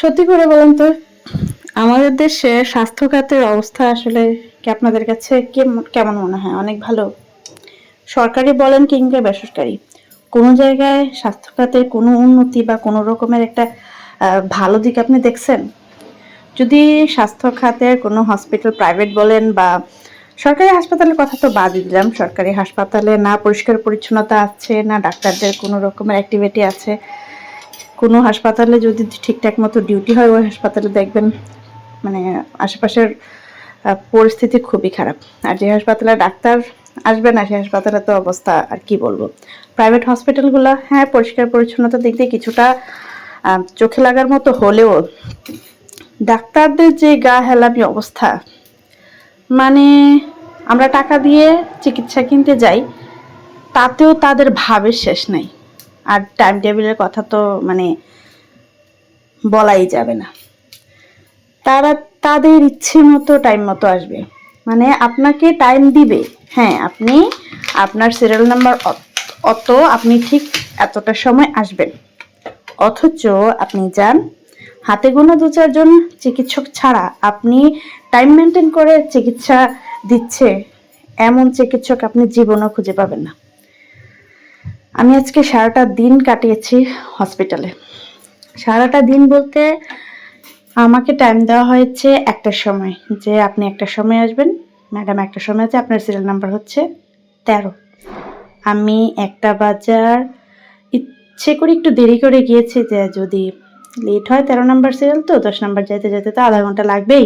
সত্যি করে বলেন তো, আমাদের দেশে স্বাস্থ্য খাতের অবস্থা আসলে কি আপনাদের কাছে কেমন মনে হয়? অনেক ভালো? সরকারি বলেন কিংবা বেসরকারি, কোনো জায়গায় স্বাস্থ্য খাতের কোনো উন্নতি বা কোনো রকমের একটা ভালো দিক আপনি দেখছেন? যদি স্বাস্থ্য খাতের কোনো হসপিটাল প্রাইভেট বলেন বা সরকারি হাসপাতালের কথা তো বাদই দিলাম, সরকারি হাসপাতালে না পরিষ্কার পরিচ্ছন্নতা আছে, না ডাক্তারদের কোনো রকমের অ্যাক্টিভিটি আছে। কোনো হাসপাতালে যদি ঠিকঠাক মতো ডিউটি হয়, ওই হাসপাতালে দেখবেন মানে আশেপাশের পরিস্থিতি খুবই খারাপ। আর যে হাসপাতালে ডাক্তার আসবে না, সেই হাসপাতালে তো অবস্থা আর কি বলবো। প্রাইভেট হসপিটালগুলো হ্যাঁ পরিষ্কার পরিচ্ছন্নতার দিক দিয়ে কিছুটা চোখে লাগার মতো হলেও ডাক্তারদের যে গা হেলামি অবস্থা, মানে আমরা টাকা দিয়ে চিকিৎসা কিনতে যাই, তাতেও তাদের ভাবের শেষ নাই। আর টাইম টেবিলের কথা তো মানে বলাই যাবে না। তারা তাদের ইচ্ছে মতো টাইম মতো আসবে, মানে আপনাকে টাইম দিবে। হ্যাঁ, আপনি আপনার সিরিয়াল নাম্বার অত, আপনি ঠিক এতটা সময় আসবেন, অথচ আপনি যান হাতে গোনা 2-4 জন চিকিৎসক ছাড়া আপনি টাইম মেনটেন করে চিকিৎসা দিচ্ছে এমন চিকিৎসক আপনি জীবনও খুঁজে পাবেন না। আমি আজকে সারাটা দিন কাটিয়েছি হসপিটালে। সারাটা দিন বলতে আমাকে টাইম দেওয়া হয়েছে একটার সময়, যে আপনি একটার সময় আসবেন ম্যাডাম, একটার সময় আছে, আপনার সিরিয়াল নাম্বার হচ্ছে 13। আমি 1টা বাজার ইচ্ছে করে একটু দেরি করে গিয়েছি, যে যদি লেট হয় 13 নাম্বার সিরিয়াল তো 10 নাম্বার যেতে যেতে তো আধা ঘন্টা লাগবেই।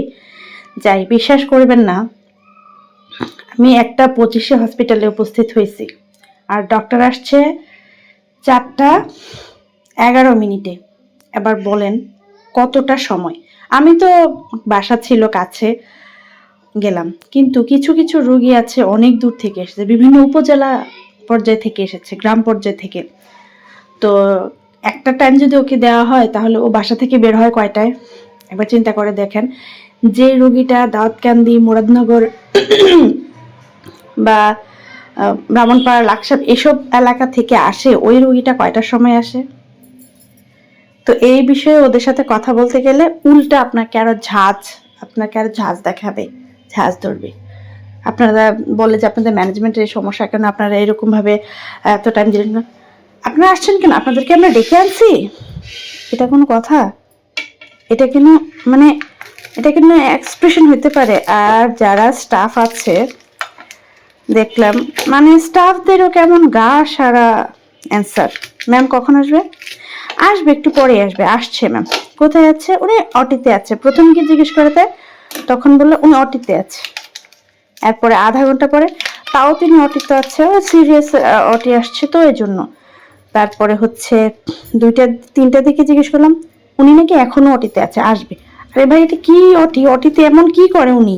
যাই, বিশ্বাস করবেন না, আমি 1টা 25-এ হসপিটালে উপস্থিত হয়েছি আর ডক্টর আসছে 4টা 11 মিনিটে। এবার বলেন কতটা সময়? আমি তো বাসা ছিল কাছে, গেলাম, কিন্তু কিছু কিছু রোগী আছে অনেক দূর থেকে এসেছে, বিভিন্ন উপজেলা পর্যায় থেকে এসেছে, গ্রাম পর্যায় থেকে। তো একটা টাইম যদি ওকে দেওয়া হয়, তাহলে ও বাসা থেকে বের হয় কয়টায়? একবার চিন্তা করে দেখেন। যে রোগীটা দাউদকান্দি, মুরাদনগর বা ব্রাহ্মণপাড়া, লাকসাম এসব এলাকা থেকে আসে, ওই রোগীটা কয়টার সময় আসে? তো এই বিষয়ে ওদের সাথে কথা বলতে গেলে উল্টা আপনাকে আরো ঝাঁজ দেখাবে, ঝাঁজ ধরবে। আপনারা বলে যে আপনাদের ম্যানেজমেন্টের সমস্যা, কেন আপনারা এরকম ভাবে এত টাইম দিলেন না? আপনারা আসছেন কেন? আপনাদেরকে আমরা ডেকে আনছি? এটা কোনো কথা? এটা কেন, মানে এটা কেন এক্সপ্রেশন হতে পারে? আর যারা স্টাফ আছে দেখলাম, মানে স্টাফদেরও কেমন গা সারা অ্যান্সার। ম্যাম কখন আসবে? আসবে একটু পরে আসবে। আসছে ম্যাম। কোথায় আছে? উনি অটিতে আছে। প্রথম কি জিজ্ঞেস করতে, তখন বললো উনি অটিতে আছে। এরপরে আধা ঘন্টা পরে তাও তিনি অটিতে আছে, ও সিরিয়াস অটি আসছে তো এই জন্য। তারপরে হচ্ছে 2টা 3টার দিকে জিজ্ঞেস করলাম, উনি নাকি এখনো অটিতে আছে, আসবে। আরে ভাই, এটা কি অটি? অটিতে এমন কি করে উনি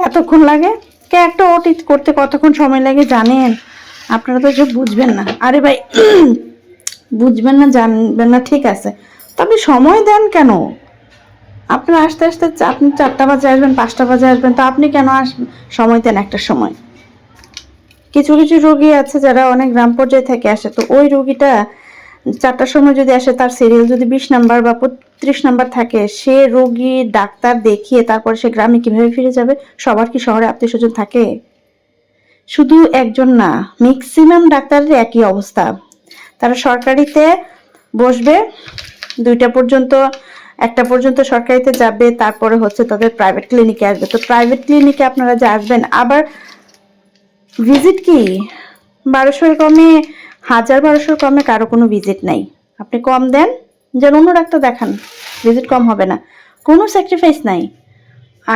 এতক্ষণ লাগে? কে একটা অটি করতে কতক্ষণ সময় লাগে জানেন? আপনারা তো সব বুঝবেন না। আরে ভাই, বুঝবেন না জানবেন না ঠিক আছে, তবে সময় দেন কেন? আপনার আসতে আসতে আপনি 4টা বাজে আসবেন, 5টা বাজে আসবেন, তো আপনি কেন সময় দেন একটা সময়? কিছু কিছু রোগী আছে যারা অনেক গ্রাম পর্যায়ে থেকে আসে, তো ওই রোগীটা 4টার সময় যদি আসে, তার সিরিয়াল যদি 20 নাম্বার বা 35 নাম্বার থাকে, সে রোগী ডাক্তার দেখিয়ে তারপর সে গ্রামে কিভাবে ফিরে যাবে? সবার কি শহরে আত্মীয় স্বজন থাকে? শুধু একজন না, ম্যাক্সিমাম ডাক্তারের একই অবস্থা। তারা সরকারিতে বসবে 2টা পর্যন্ত, 1টা পর্যন্ত সরকারিতে যাবে, তারপরে হচ্ছে তাদের প্রাইভেট ক্লিনিকে আসবে। তো প্রাইভেট ক্লিনিকে আপনারা যে আসবেন, আবার ভিজিট কি 1200-এর কমে, 1000-1200-এর কমে কারো কোনো ভিজিট নাই। আপনি কম দেন, যেন অন্য ডাক্তার দেখান, ভিজিট কম হবে না, কোনো স্যাক্রিফাইস নাই।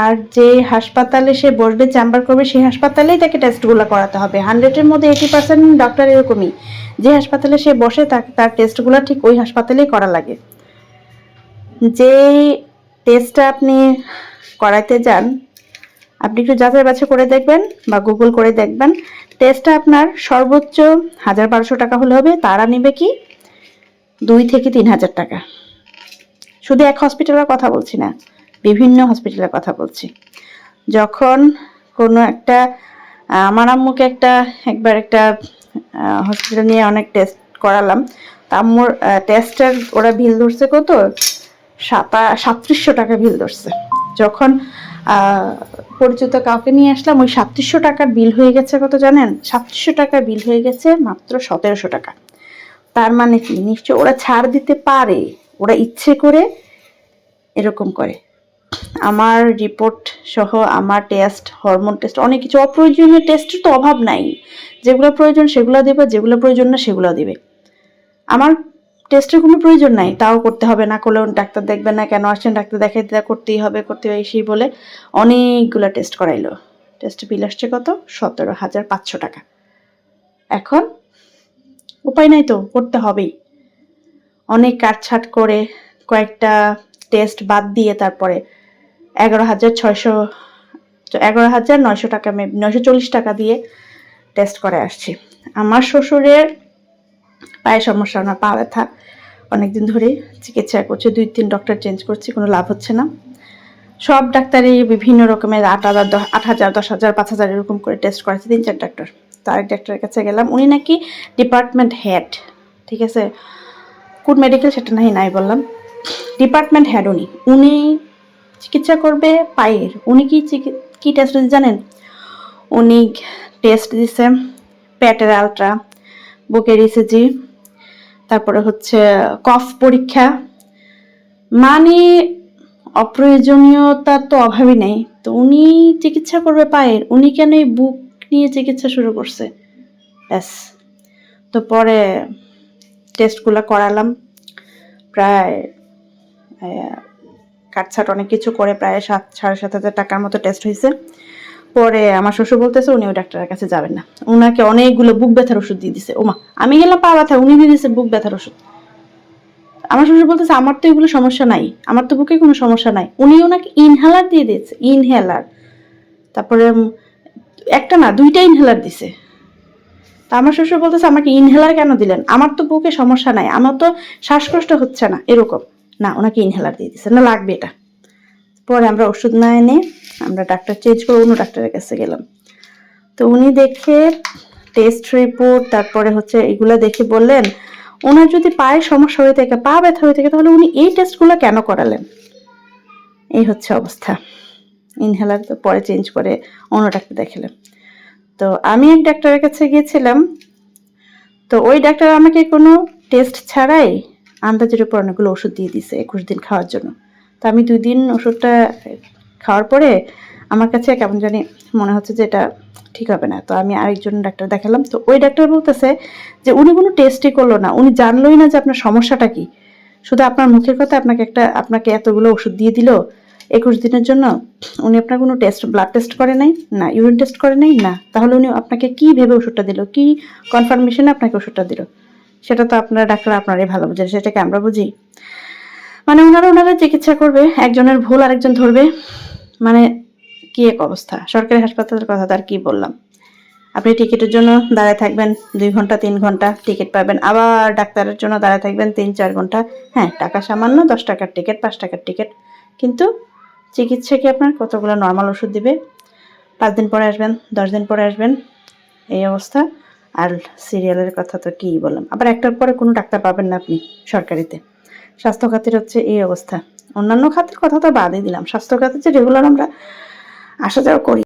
আর যে হাসপাতালে সে বসবে, চেম্বার করবে, সেই হাসপাতালেই তাকে টেস্টগুলো করাতে হবে। 100-এর মধ্যে 80% ডক্টর এরকমই, যে হাসপাতালে সে বসে তার টেস্টগুলো ঠিক ওই হাসপাতালেই করা লাগে। যে টেস্টটা আপনি করাইতে যান, আপনি একটু যাচাই বাছাই করে দেখবেন বা গুগল করে দেখবেন, টেস্টটা আপনার সর্বোচ্চ 1000-1200 টাকা হলে হবে, তারা নেবে কি 2000-3000 টাকা। শুধু এক হসপিটালের কথা বলছি না, বিভিন্ন হসপিটালের কথা বলছি। যখন কোনো একটা আমার আম্মুকে একবার একটা হসপিটাল নিয়ে অনেক টেস্ট করালাম, তা আম্মুর টেস্টের ওরা বিল ধরছে কত, 3700 টাকা বিল ধরছে। যখন পরিচিত কাউকে নিয়ে আসলাম, ওই 3700 টাকার বিল হয়ে গেছে কত জানেন? 3700 টাকার বিল হয়ে গেছে মাত্র 1700 টাকা। তার মানে কি, নিশ্চয় ওরা ছাড় দিতে পারে, ওরা ইচ্ছে করে এরকম করে। আমার রিপোর্ট সহ আমার টেস্ট, হরমোন টেস্ট, অনেক কিছু, অপ্রয়োজনীয় টেস্টের তো অভাব নাই। যেগুলো প্রয়োজন সেগুলো দেবে, যেগুলো প্রয়োজন না সেগুলো দেবে। আমার টেস্টের কোনো প্রয়োজন নাই, তাও করতে হবে, না করলেও ডাক্তার দেখবেন না, কেন আসছেন ডাক্তার দেখাইতে, করতেই হবে সেই বলে অনেকগুলো টেস্ট করাইলো। টেস্ট বিল আসছে কত? 17,500 টাকা। এখন উপায় নাই, তো করতে হবেই। অনেক কাটছাট করে কয়েকটা টেস্ট বাদ দিয়ে তারপরে 11,900 টাকা, 940 টাকা দিয়ে টেস্ট করে আসছি। আমার শ্বশুরের পায়ে সমস্যা, ওনার পা ব্যথা, অনেকদিন ধরে চিকিৎসা করছে, 2-3 ডক্টর চেঞ্জ করছি, কোনো লাভ হচ্ছে না। সব ডাক্তারই বিভিন্ন রকমের 8,000, 8,000, 10,000, 5,000 এরকম করে টেস্ট করেছে, 3-4 ডাক্তার। তো আরেক ডাক্তারের কাছে গেলাম, উনি নাকি ডিপার্টমেন্ট হেড, ঠিক আছে, কোন মেডিকেল সেটা নাই বললাম, ডিপার্টমেন্ট হেড উনি চিকিৎসা করবে পায়ের। উনি কি টেস্ট দিচ্ছে জানেন? উনি টেস্ট দিছে পেটের আলট্রা, বুকের ইসিজি, তারপরে হচ্ছে কফ পরীক্ষা, মানে অপ্রয়োজনীয়তার তো অভাবই নেই। তো উনি চিকিৎসা করবে পায়ের, উনি কেন এই বুক নিয়ে চিকিৎসা শুরু করছে? ব্যাস। তো পরে টেস্টগুলো করালাম, প্রায় কাটছাট অনেক কিছু করে প্রায় 7,500 টাকার মতো টেস্ট হয়েছে। পরে আমার শ্বশুর বলতেছে উনি ওই ডাক্তারের কাছে যাবেন না, ওনাকে অনেকগুলো বুক ব্যথার ওষুধ দিয়ে দিছে। ওমা, আমি গেলাম পা ব্যথা, উনি দিয়ে দিছে বুক ব্যথার ওষুধ। আমার শ্বশুর বলতেছে আমার তো এগুলো সমস্যা নাই, আমার তো বুকে কোনো সমস্যা নাই। উনি ওনাকে ইনহেলার দিয়ে দিয়েছে, ইনহেলার। তারপরে একটা না, 2টা ইনহেলার দিছে। তা আমার শ্বশুর বলতেছে আমাকে ইনহেলার কেন দিলেন? আমার তো বুকে সমস্যা নাই, আমার তো শ্বাসকষ্ট হচ্ছে না, এরকম না, ওনাকে ইনহেলার দিয়ে দিছে, না লাগবে এটা। পরে আমরা ওষুধ না এনে আমরা ডাক্তার চেঞ্জ করে অন্য ডাক্তারের কাছে গেলাম। তো উনি দেখে টেস্ট রিপোর্ট, তারপরে হচ্ছে এগুলো দেখে বললেন ওনার যদি পায়ে সমস্যা হয়ে থাকে, পা ব্যথা হয়ে থাকে, তাহলে উনি এই টেস্টগুলো কেন করালেন? এই হচ্ছে অবস্থা। ইনহেলার তো পরে চেঞ্জ করে অন্য ডাক্তার দেখালেন। তো আমি এক ডাক্তারের কাছে গিয়েছিলাম, তো ওই ডাক্তার আমাকে কোনো টেস্ট ছাড়াই আন্দাজের উপর অনেকগুলো ওষুধ দিয়ে দিছে 21 দিন খাওয়ার জন্য। তো আমি 2 দিন ওষুধটা খাওয়ার পরে আমার কাছে কেমন জানি মনে হচ্ছে যে এটা ঠিক হবে না। তো আমি আরেকজন ডাক্তার দেখালাম। তো ওই ডাক্তার বলতেছে যে উনি কোনো টেস্টই করলো না, উনি জানলোই না যে আপনার সমস্যাটা কি, শুধু আপনার মুখের কথা আপনাকে এতগুলো ওষুধ দিয়ে দিল 21 দিনের জন্য। উনি আপনার কোনো টেস্ট, ব্লাড টেস্ট করে নাই, না ইউরিন টেস্ট করে নাই, না। তাহলে উনি আপনাকে কি ভেবে ওষুধটা দিল, কি কনফার্মেশনে আপনাকে ওষুধটা দিল? সেটা তো আপনারা ডাক্তার আপনারাই ভালো বুঝেন, সেটাকে আমরা বুঝি? মানে ওনারা চিকিৎসা করবে, একজনের ভুল আরেকজন ধরবে, মানে কি এক অবস্থা। সরকারি হাসপাতালের কথা তার কি বললাম। আপনি টিকিটের জন্য দাঁড়ায় থাকবেন 2 ঘন্টা 3 ঘন্টা, টিকিট পাবেন, আবার ডাক্তারের জন্য দাঁড়ায় থাকবেন 3-4 ঘন্টা। হ্যাঁ, টাকা সামান্য, 10 টাকার টিকিট, 5 টাকার টিকিট, কিন্তু চিকিৎসা কি আপনার কতগুলো নর্মাল ওষুধ দিবে? 5 দিন পরে আসবেন, 10 দিন পরে আসবেন, এই অবস্থা। আর সিরিয়ালের কথা তো কি বললাম, আবার একটার পরে কোনো ডাক্তার পাবেন না আপনি সরকারিতে। স্বাস্থ্য খাতের হচ্ছে এই অবস্থা। অন্যান্য খাতের কথা তো বাদই দিলাম, স্বাস্থ্য খাতে যে রেগুলার আমরা আসা যাওয়া করি।